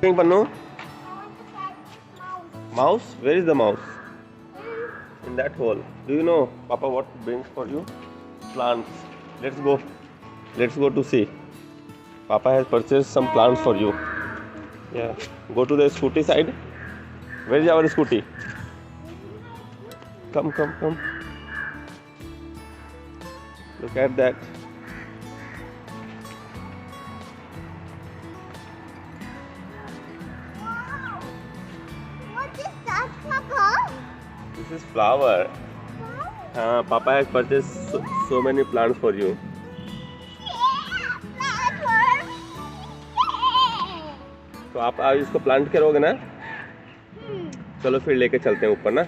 talking, Pannu? Mouse? Where is the mouse? In that hole. Do you know, Papa, what brings for you? Plants. Let's go. Let's go to see. Papa has purchased some plants for you. Yeah. Go to the scooty side. Where is our scooty? Come, come, come. Look at that. Wow. What is that, Papa? This is flower. Papa has purchased so many plants for you. तो आप इसको plant करोगे ना? चलो फिर लेके चलते हैं ऊपर ना.